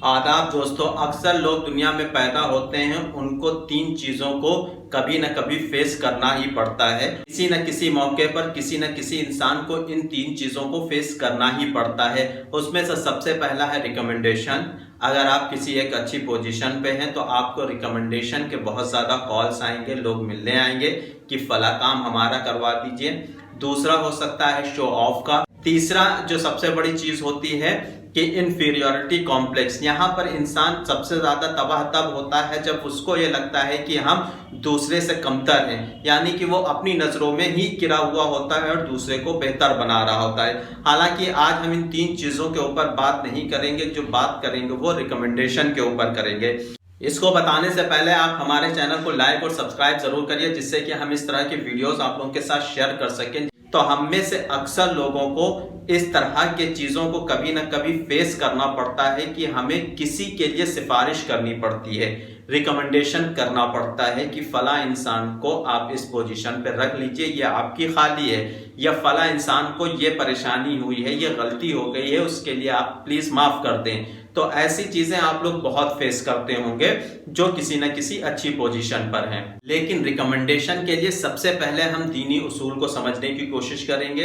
आदाब दोस्तों, अक्सर लोग दुनिया में पैदा होते हैं, उनको तीन चीजों को कभी न कभी फेस करना ही पड़ता है। किसी न किसी मौके पर किसी न किसी इंसान को इन तीन चीजों को फेस करना ही पड़ता है। उसमें से सबसे पहला है रिकमेंडेशन। अगर आप किसी एक अच्छी पोजीशन पे हैं तो आपको रिकमेंडेशन के बहुत ज्यादा कॉल्स आएंगे, लोग मिलने आएंगे कि फला काम हमारा करवा दीजिए। दूसरा हो सकता है शो ऑफ का। तीसरा जो सबसे बड़ी चीज होती है कि इन्फीरियोरिटी कॉम्प्लेक्स। यहाँ पर इंसान सबसे ज्यादा तबाह तब होता है जब उसको ये लगता है कि हम दूसरे से कमतर हैं, यानी कि वो अपनी नजरों में ही गिरा हुआ होता है और दूसरे को बेहतर बना रहा होता है। हालांकि आज हम इन तीन चीजों के ऊपर बात नहीं करेंगे, जो बात करेंगे वो रिकमेंडेशन के ऊपर करेंगे। इसको बताने से पहले आप हमारे चैनल को लाइक और सब्सक्राइब जरूर करिए, जिससे कि हम इस तरह के वीडियोस आप लोगों के साथ शेयर कर सकें। तो हम में से अक्सर लोगों को इस तरह के चीजों को कभी ना कभी फेस करना पड़ता है कि हमें किसी के लिए सिफारिश करनी पड़ती है, रिकमेंडेशन करना पड़ता है कि फला इंसान को आप इस पोजीशन पे रख लीजिए, ये आपकी खाली है, या फला इंसान को ये परेशानी हुई है, ये गलती हो गई है, उसके लिए आप प्लीज माफ कर दें। तो ऐसी चीजें आप लोग बहुत फेस करते होंगे जो किसी न किसी अच्छी पोजीशन पर हैं। लेकिन रिकमेंडेशन के लिए सबसे पहले हम दीनी उसूल को समझने की कोशिश करेंगे।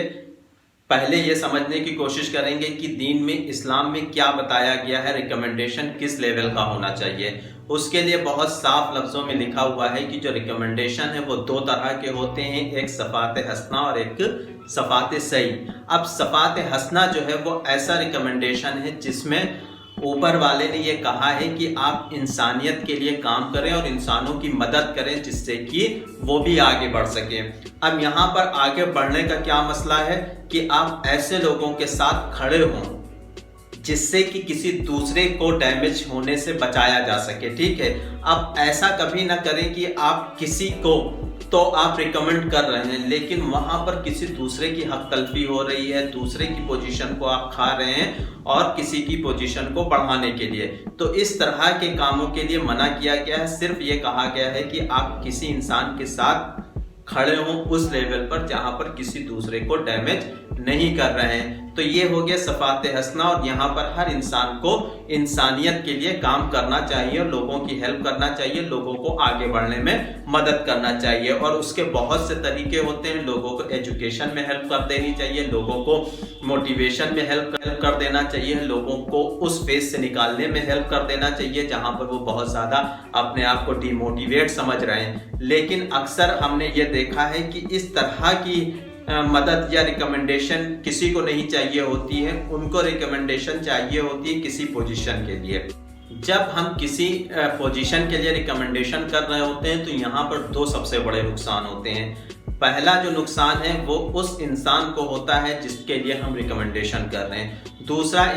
पहले ये समझने की कोशिश करेंगे कि दीन में, इस्लाम में क्या बताया गया है, रिकमेंडेशन किस लेवल का होना चाहिए। उसके लिए बहुत साफ लफ्जों में लिखा हुआ है कि जो रिकमेंडेशन है वो दो तरह के होते हैं, एक सफात हसना और एक सफात सही। अब सफात हसना जो है वो ऐसा रिकमेंडेशन है जिसमें ऊपर वाले ने ये कहा है कि आप इंसानियत के लिए काम करें और इंसानों की मदद करें, जिससे कि वो भी आगे बढ़ सके। अब यहाँ पर आगे बढ़ने का क्या मसला है कि आप ऐसे लोगों के साथ खड़े हों जिससे कि किसी दूसरे को डैमेज होने से बचाया जा सके। ठीक है, अब ऐसा कभी ना करें कि आप किसी को तो आप रिकमेंड कर रहे हैं लेकिन वहां पर किसी दूसरे की हक तलफी हो रही है, दूसरे की पोजीशन को आप खा रहे हैं और किसी की पोजीशन को बढ़ाने के लिए। तो इस तरह के कामों के लिए मना किया गया है। सिर्फ ये कहा गया है कि आप किसी इंसान के साथ खड़े हों उस लेवल पर जहां पर किसी दूसरे को डैमेज नहीं कर रहे हैं। तो ये हो गया सफात हसना। और यहाँ पर हर इंसान को इंसानियत के लिए काम करना चाहिए, लोगों की हेल्प करना चाहिए, लोगों को आगे बढ़ने में मदद करना चाहिए। और उसके बहुत से तरीके होते हैं। लोगों को एजुकेशन में हेल्प कर देनी चाहिए, लोगों को मोटिवेशन में हेल्प कर देना चाहिए, लोगों को उस फेज से निकालने में हेल्प कर देना चाहिए जहां पर वो बहुत ज्यादा अपने आप को डिमोटिवेट समझ रहे हैं। लेकिन अक्सर हमने ये देखा है कि इस तरह की मदद या रिकमेंडेशन किसी को नहीं चाहिए होती है, उनको रिकमेंडेशन चाहिए होती है किसी पोजीशन के लिए। जब हम किसी पोजीशन के लिए रिकमेंडेशन कर रहे होते हैं तो यहाँ पर दो सबसे बड़े नुकसान होते हैं। पहला जो नुकसान है वो उस इंसान को होता है जिसके लिए हम रिकमेंडेशन कर रहे हैं। दूसरा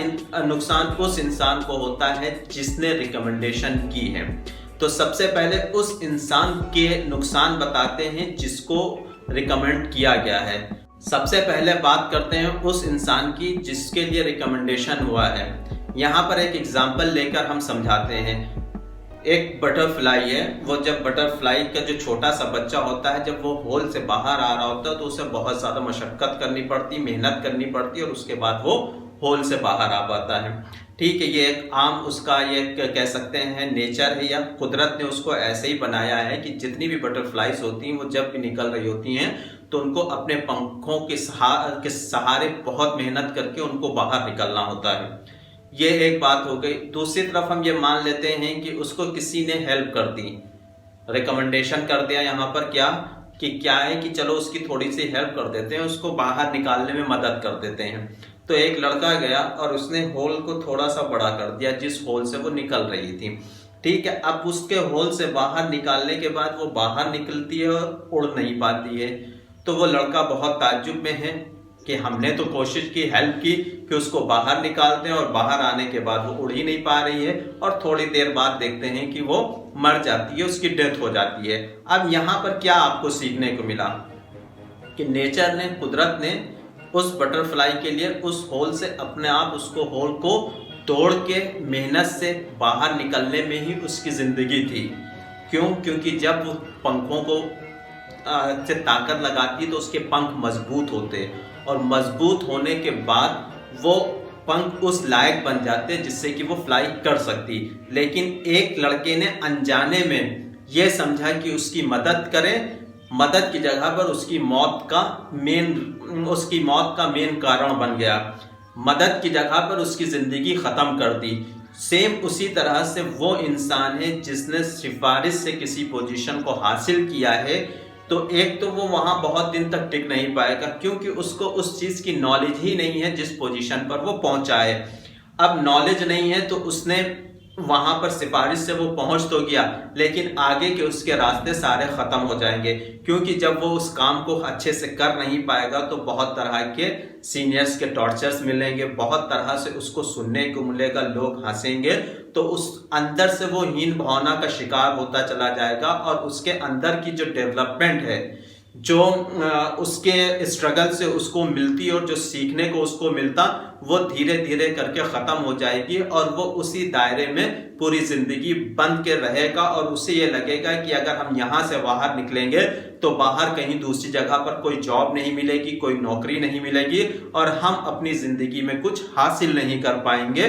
नुकसान उस इंसान को होता है जिसने रिकमेंडेशन की है। तो सबसे पहले उस इंसान के नुकसान बताते हैं जिसको रिकमेंड किया गया है। सबसे पहले बात करते हैं उस इंसान की जिसके लिए रिकमेंडेशन हुआ है। यहाँ पर एक एग्जांपल लेकर हम समझाते हैं। एक बटरफ्लाई है, वो जब बटरफ्लाई का जो छोटा सा बच्चा होता है, जब वो होल से बाहर आ रहा होता है तो उसे बहुत ज्यादा मशक्कत करनी पड़ती, मेहनत करनी पड़ती है और उसके बाद वो होल से बाहर आ पाता है। ठीक है, ये एक आम उसका ये कह सकते हैं नेचर है, या कुदरत ने उसको ऐसे ही बनाया है कि जितनी भी बटरफ्लाईज होती हैं वो जब भी निकल रही होती हैं तो उनको अपने पंखों के सहारे बहुत मेहनत करके उनको बाहर निकलना होता है। ये एक बात हो गई। दूसरी तरफ हम ये मान लेते हैं कि उसको किसी ने हेल्प कर दी, रिकमेंडेशन कर दिया। यहाँ पर क्या है कि चलो उसकी थोड़ी सी हेल्प कर देते हैं, उसको बाहर निकालने में मदद कर देते हैं। तो एक लड़का गया और उसने होल को थोड़ा सा बड़ा कर दिया जिस होल से वो निकल रही थी। ठीक है, अब उसके होल से बाहर निकालने के बाद वो बाहर निकलती है और उड़ नहीं पाती है। तो वो लड़का बहुत ताज्जुब में है कि हमने तो कोशिश की, हेल्प की कि उसको बाहर निकाल दें, और बाहर आने के बाद वो उड़ ही नहीं पा रही है और थोड़ी देर बाद देखते हैं कि वो मर जाती है, उसकी डेथ हो जाती है। अब यहाँ पर क्या आपको सीखने को मिला कि नेचर ने, कुदरत ने उस बटरफ्लाई के लिए उस होल से अपने आप उसको होल को तोड़ के मेहनत से बाहर निकलने में ही उसकी जिंदगी थी। क्यों? क्योंकि जब वो पंखों को से ताकत लगाती तो उसके पंख मजबूत होते और मजबूत होने के बाद वो पंख उस लायक बन जाते जिससे कि वो फ्लाई कर सकती। लेकिन एक लड़के ने अनजाने में ये समझा कि उसकी मदद करें, मदद की जगह पर उसकी मौत का मेन कारण बन गया, मदद की जगह पर उसकी जिंदगी खत्म कर दी। सेम उसी तरह से वो इंसान है जिसने सिफारिश से किसी पोजीशन को हासिल किया है, तो एक तो वो वहां बहुत दिन तक टिक नहीं पाएगा क्योंकि उसको उस चीज की नॉलेज ही नहीं है जिस पोजीशन पर वो पहुंचा है। अब नॉलेज नहीं है तो उसने वहां पर सिफारिश से वो पहुंच तो गया, लेकिन आगे के उसके रास्ते सारे खत्म हो जाएंगे क्योंकि जब वो उस काम को अच्छे से कर नहीं पाएगा तो बहुत तरह के सीनियर्स के टॉर्चर्स मिलेंगे, बहुत तरह से उसको सुनने को मिलेगा, लोग हंसेंगे, तो उस अंदर से वो हीन भावना का शिकार होता चला जाएगा और उसके अंदर की जो डेवलपमेंट है, जो उसके स्ट्रगल से उसको मिलती और जो सीखने को उसको मिलता, वो धीरे धीरे करके खत्म हो जाएगी और वो उसी दायरे में पूरी जिंदगी बंद के रहेगा और उसे ये लगेगा कि अगर हम यहाँ से बाहर निकलेंगे तो बाहर कहीं दूसरी जगह पर कोई जॉब नहीं मिलेगी, कोई नौकरी नहीं मिलेगी और हम अपनी जिंदगी में कुछ हासिल नहीं कर पाएंगे।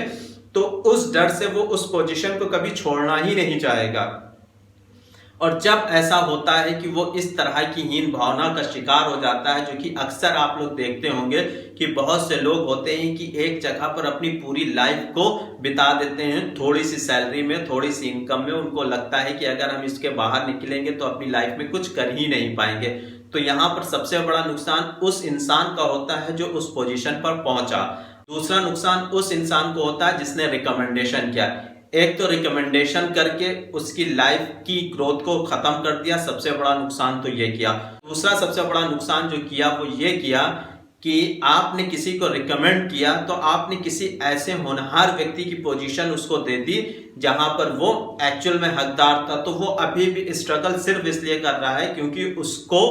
तो उस डर से वो उस पोजीशन को कभी छोड़ना ही नहीं चाहेगा। और जब ऐसा होता है कि वो इस तरह की हीन भावना का शिकार हो जाता है, जो कि अक्सर आप लोग देखते होंगे कि बहुत से लोग होते हैं कि एक जगह पर अपनी पूरी लाइफ को बिता देते हैं, थोड़ी सी सैलरी में, थोड़ी सी इनकम में, उनको लगता है कि अगर हम इसके बाहर निकलेंगे तो अपनी लाइफ में कुछ कर ही नहीं पाएंगे। तो यहाँ पर सबसे बड़ा नुकसान उस इंसान का होता है जो उस पोजीशन पर पहुंचा। दूसरा नुकसान उस इंसान को होता है जिसने रिकमेंडेशन किया। एक तो रिकमेंडेशन करके उसकी लाइफ की ग्रोथ को खत्म कर दिया, सबसे बड़ा नुकसान तो ये किया। दूसरा सबसे बड़ा नुकसान जो किया वो ये किया कि आपने किसी को रिकमेंड किया तो आपने किसी ऐसे होनहार व्यक्ति की पोजीशन उसको दे दी जहां पर वो एक्चुअल में हकदार था। तो वो अभी भी स्ट्रगल सिर्फ इसलिए कर रहा है क्योंकि उसको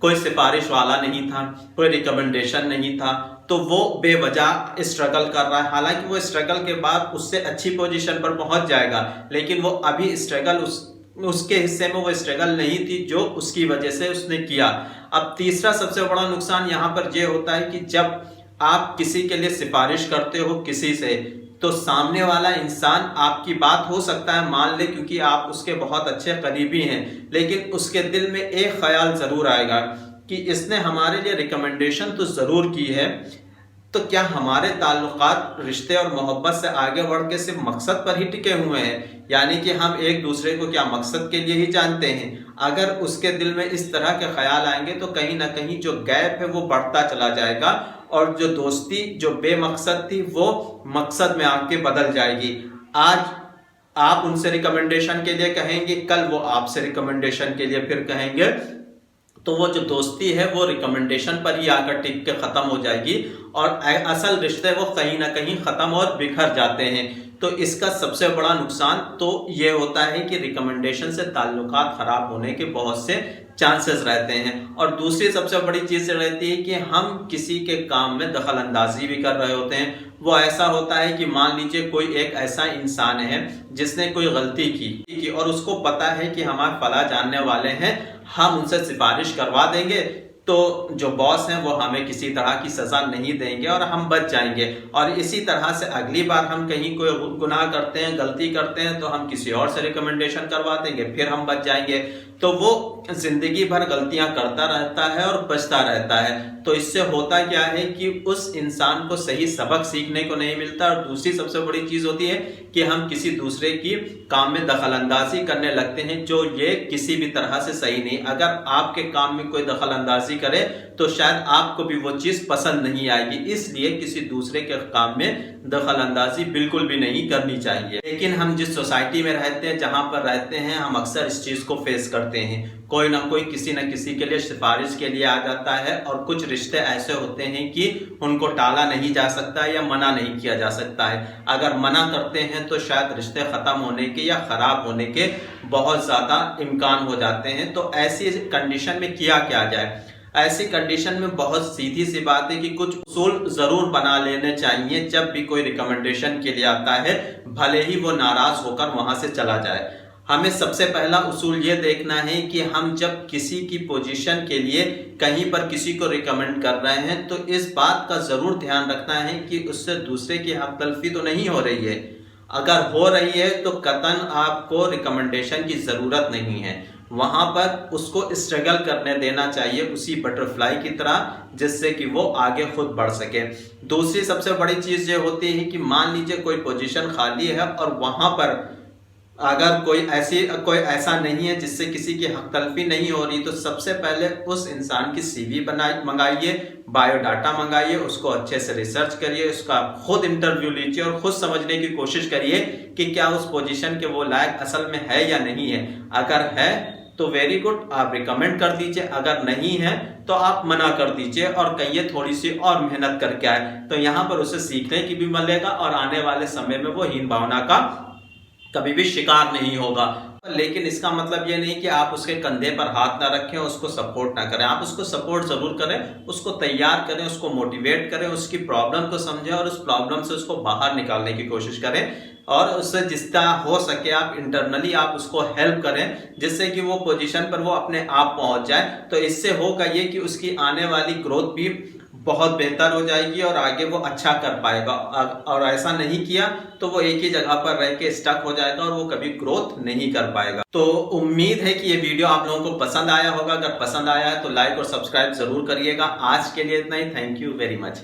कोई सिफारिश वाला नहीं था, कोई रिकमेंडेशन नहीं था, तो वो बेवजह स्ट्रगल कर रहा है। हालांकि वो स्ट्रगल के बाद उससे अच्छी पोजीशन पर पहुंच जाएगा, लेकिन वो अभी स्ट्रगल उसके हिस्से में वो स्ट्रगल नहीं थी जो उसकी वजह से उसने किया। अब तीसरा सबसे बड़ा नुकसान यहाँ पर यह होता है कि जब आप किसी के लिए सिफारिश करते हो किसी से, तो सामने वाला इंसान आपकी बात हो सकता है मान ले क्योंकि आप उसके बहुत अच्छे करीबी हैं, लेकिन उसके दिल में एक ख्याल जरूर आएगा कि इसने हमारे लिए रिकमेंडेशन तो जरूर की है, तो क्या हमारे ताल्लुकात रिश्ते और मोहब्बत से आगे बढ़ के सिर्फ मकसद पर ही टिके हुए हैं, यानी कि हम एक दूसरे को क्या मकसद के लिए ही जानते हैं। अगर उसके दिल में इस तरह के ख्याल आएंगे तो कहीं ना कहीं जो गैप है वो बढ़ता चला जाएगा और जो दोस्ती जो बेमकसद थी वो मकसद में आके बदल जाएगी। आज आप उनसे रिकमेंडेशन के लिए कहेंगे, कल वो आपसे रिकमेंडेशन के लिए फिर कहेंगे, तो वो जो दोस्ती है वो रिकमेंडेशन पर ही आकर टिक के खत्म हो जाएगी और असल रिश्ते वो कहीं ना कहीं खत्म और बिखर जाते हैं। तो इसका सबसे बड़ा नुकसान तो ये होता है कि रिकमेंडेशन से ताल्लुकात खराब होने के बहुत से चांसेस रहते हैं। और दूसरी सबसे बड़ी चीज रहती है कि हम किसी के काम में दखल अंदाजी भी कर रहे होते हैं। वो ऐसा होता है कि मान लीजिए कोई एक ऐसा इंसान है जिसने कोई गलती की और उसको पता है कि हमारे फला जानने वाले हैं, हम उनसे सिफारिश करवा देंगे तो जो बॉस हैं वो हमें किसी तरह की सजा नहीं देंगे और हम बच जाएंगे। और इसी तरह से अगली बार हम कहीं कोई गुनाह करते हैं, गलती करते हैं, तो हम किसी और से रिकमेंडेशन करवा देंगे, फिर हम बच जाएंगे। तो वो जिंदगी भर गलतियां करता रहता है और बचता रहता है। तो इससे होता क्या है कि उस इंसान को सही सबक सीखने को नहीं मिलता। और दूसरी सबसे बड़ी चीज होती है कि हम किसी दूसरे की काम में दखल अंदाजी करने लगते हैं, जो ये किसी भी तरह से सही नहीं। अगर आपके काम में कोई दखल अंदाजी करे तो शायद आपको भी वो चीज पसंद नहीं आएगी, इसलिए किसी दूसरे के काम में दखल अंदाजी बिल्कुल भी नहीं करनी चाहिए। लेकिन हम जिस सोसाइटी में रहते हैं, जहां पर रहते हैं, हम अक्सर इस चीज को फेस करते हैं। कोई ना कोई किसी न किसी के लिए सिफारिश के लिए आ जाता है और कुछ रिश्ते ऐसे होते हैं कि उनको टाला नहीं जा सकता या मना नहीं किया जा सकता है। अगर मना करते हैं तो शायद रिश्ते खत्म होने के या खराब होने के बहुत ज्यादा इम्कान हो जाते हैं। तो ऐसी कंडीशन में किया क्या जाए? ऐसी कंडीशन में बहुत सीधी सी बात है कि कुछ उसूल जरूर बना लेने चाहिए। जब भी कोई रिकमेंडेशन के लिए आता है, भले ही वो नाराज होकर वहां से चला जाए, हमें सबसे पहला उसूल ये देखना है कि हम जब किसी की पोजीशन के लिए कहीं पर किसी को रिकमेंड कर रहे हैं तो इस बात का जरूर ध्यान रखना है कि उससे दूसरे की हक तलफी तो नहीं हो रही है। अगर हो रही है तो कतन आपको रिकमेंडेशन की जरूरत नहीं है, वहां पर उसको स्ट्रगल करने देना चाहिए उसी बटरफ्लाई की तरह, जिससे कि वो आगे खुद बढ़ सके। दूसरी सबसे बड़ी चीज ये होती है कि मान लीजिए कोई पोजीशन खाली है और वहां पर अगर कोई ऐसा नहीं है जिससे किसी की हक तलफी नहीं हो रही, तो सबसे पहले उस इंसान की सीवी मंगाइए, बायोडाटा मंगाइए, उसको अच्छे से रिसर्च करिए, उसका खुद इंटरव्यू लीजिए और खुद समझने की कोशिश करिए कि क्या उस पोजीशन के वो लायक असल में है या नहीं है। अगर है तो वेरी गुड, आप रिकमेंड कर दीजिए, अगर नहीं है तो आप मना कर दीजिए और कहिए थोड़ी सी और मेहनत करके आए। तो यहाँ पर उसे सीखने की भी मिलेगा और आने वाले समय में वो हीन भावना का कभी भी शिकार नहीं होगा। लेकिन इसका मतलब ये नहीं कि आप उसके कंधे पर हाथ ना रखें, उसको सपोर्ट ना करें। आप उसको सपोर्ट जरूर करें, उसको तैयार करें, उसको मोटिवेट करें, उसकी प्रॉब्लम को समझें और उस प्रॉब्लम से उसको बाहर निकालने की कोशिश करें और उससे जितना हो सके आप इंटरनली आप उसको हेल्प करें, जिससे कि वो पोजीशन पर वो अपने आप पहुंच जाए। तो इससे होगा ये कि उसकी आने वाली ग्रोथ भी बहुत बेहतर हो जाएगी और आगे वो अच्छा कर पाएगा। और ऐसा नहीं किया तो वो एक ही जगह पर रह के स्टक हो जाएगा और वो कभी ग्रोथ नहीं कर पाएगा। तो उम्मीद है कि ये वीडियो आप लोगों को पसंद आया होगा। अगर पसंद आया है तो लाइक और सब्सक्राइब जरूर करिएगा। आज के लिए इतना ही। Thank you very much.